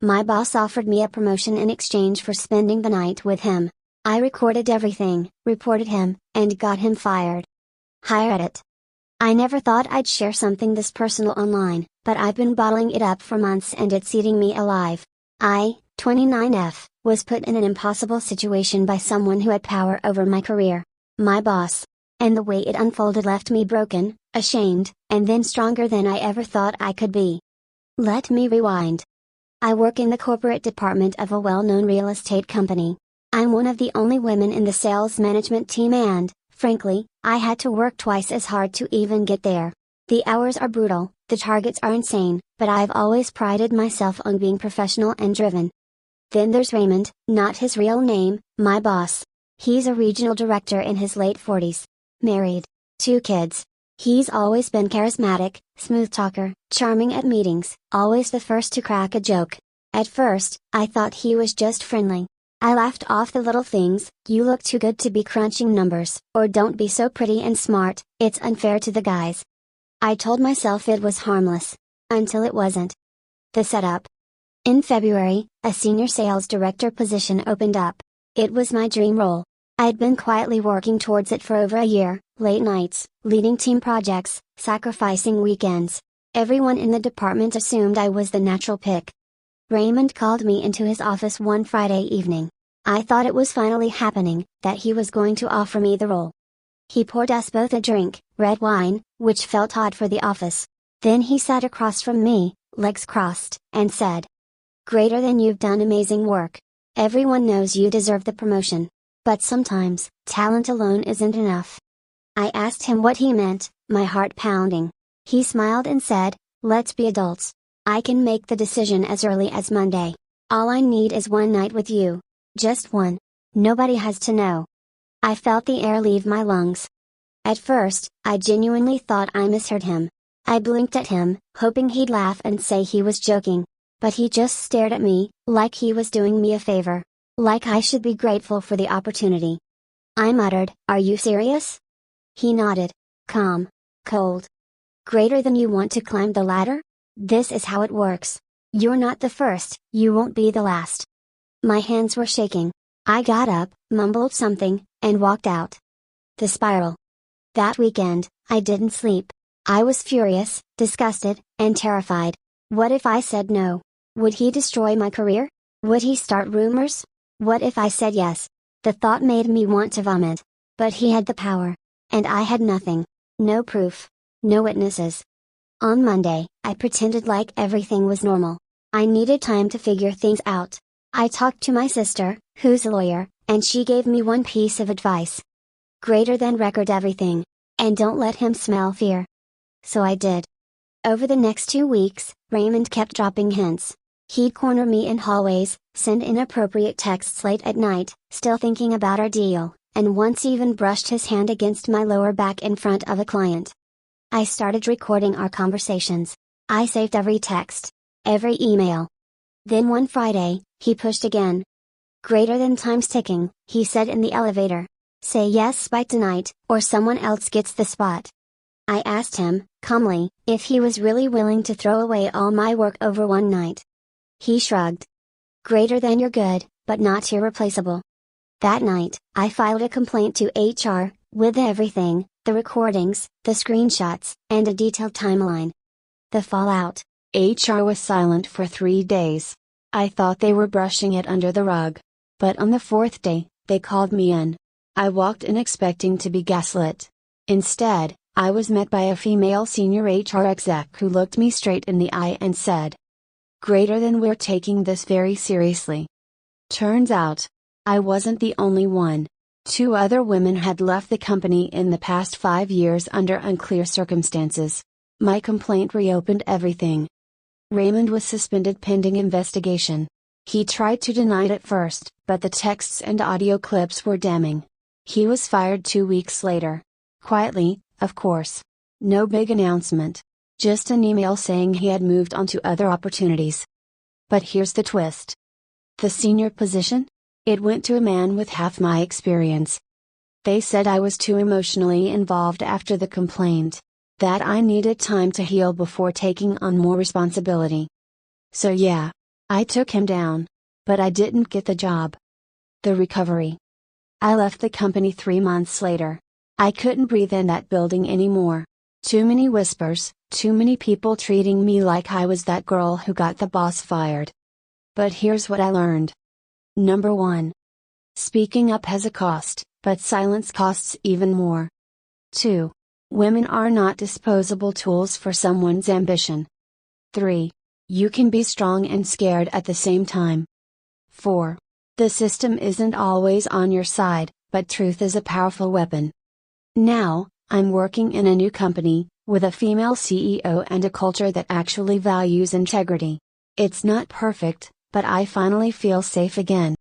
My boss offered me a promotion in exchange for spending the night with him. I recorded everything, reported him, and got him fired. Higher edit. I never thought I'd share something this personal online, but I've been bottling it up for months and it's eating me alive. I, 29F, was put in an impossible situation by someone who had power over my career. My boss. And the way it unfolded left me broken, ashamed, and then stronger than I ever thought I could be. Let me rewind. I work in the corporate department of a well-known real estate company. I'm one of the only women in the sales management team and, frankly, I had to work twice as hard to even get there. The hours are brutal, the targets are insane, but I've always prided myself on being professional and driven. Then there's Raymond, not his real name, my boss. He's a regional director in his late 40s. Married. 2 kids. He's always been charismatic, smooth talker, charming at meetings, always the first to crack a joke. At first, I thought he was just friendly. I laughed off the little things, you look too good to be crunching numbers, or don't be so pretty and smart, it's unfair to the guys. I told myself it was harmless. Until it wasn't. The setup. In February, a senior sales director position opened up. It was my dream role. I'd been quietly working towards it for over a year, late nights, leading team projects, sacrificing weekends. Everyone in the department assumed I was the natural pick. Raymond called me into his office one Friday evening. I thought it was finally happening, that he was going to offer me the role. He poured us both a drink, red wine, which felt odd for the office. Then he sat across from me, legs crossed, and said, "Greater than, you've done amazing work. Everyone knows you deserve the promotion. But sometimes, talent alone isn't enough." I asked him what he meant, my heart pounding. He smiled and said, "Let's be adults. I can make the decision as early as Monday. All I need is one night with you. Just one. Nobody has to know." I felt the air leave my lungs. At first, I genuinely thought I misheard him. I blinked at him, hoping he'd laugh and say he was joking. But he just stared at me, like he was doing me a favor. Like I should be grateful for the opportunity. I muttered, "Are you serious?" He nodded. Calm. Cold. "Greater than, you want to climb the ladder? This is how it works. You're not the first, you won't be the last." My hands were shaking. I got up, mumbled something, and walked out. The spiral. That weekend, I didn't sleep. I was furious, disgusted, and terrified. What if I said no? Would he destroy my career? Would he start rumors? What if I said yes? The thought made me want to vomit. But he had the power. And I had nothing. No proof. No witnesses. On Monday, I pretended like everything was normal. I needed time to figure things out. I talked to my sister, who's a lawyer, and she gave me one piece of advice. Greater than, record everything. And don't let him smell fear. So I did. Over the next 2 weeks, Raymond kept dropping hints. He'd corner me in hallways, send inappropriate texts late at night, still thinking about our deal, and once even brushed his hand against my lower back in front of a client. I started recording our conversations. I saved every text. Every email. Then one Friday, he pushed again. Greater than, time's ticking, he said in the elevator. Say yes by tonight, or someone else gets the spot. I asked him, calmly, if he was really willing to throw away all my work over one night. He shrugged. Greater than, you're good, but not irreplaceable. That night, I filed a complaint to HR, with everything, the recordings, the screenshots, and a detailed timeline. The fallout. HR was silent for 3 days. I thought they were brushing it under the rug. But on the 4th day, they called me in. I walked in expecting to be gaslit. Instead, I was met by a female senior HR exec who looked me straight in the eye and said, "Greater than, we're taking this very seriously." Turns out, I wasn't the only one. 2 other women had left the company in the past 5 years under unclear circumstances. My complaint reopened everything. Raymond was suspended pending investigation. He tried to deny it at first, but the texts and audio clips were damning. He was fired 2 weeks later. Quietly, of course. No big announcement. Just an email saying he had moved on to other opportunities. But here's the twist. The senior position? It went to a man with half my experience. They said I was too emotionally involved after the complaint. That I needed time to heal before taking on more responsibility. So yeah. I took him down. But I didn't get the job. The recovery. I left the company 3 months later. I couldn't breathe in that building anymore. Too many whispers, too many people treating me like I was that girl who got the boss fired. But here's what I learned. Number 1. Speaking up has a cost, but silence costs even more. 2. Women are not disposable tools for someone's ambition. 3. You can be strong and scared at the same time. 4. The system isn't always on your side, but truth is a powerful weapon. Now, I'm working in a new company, with a female CEO and a culture that actually values integrity. It's not perfect, but I finally feel safe again.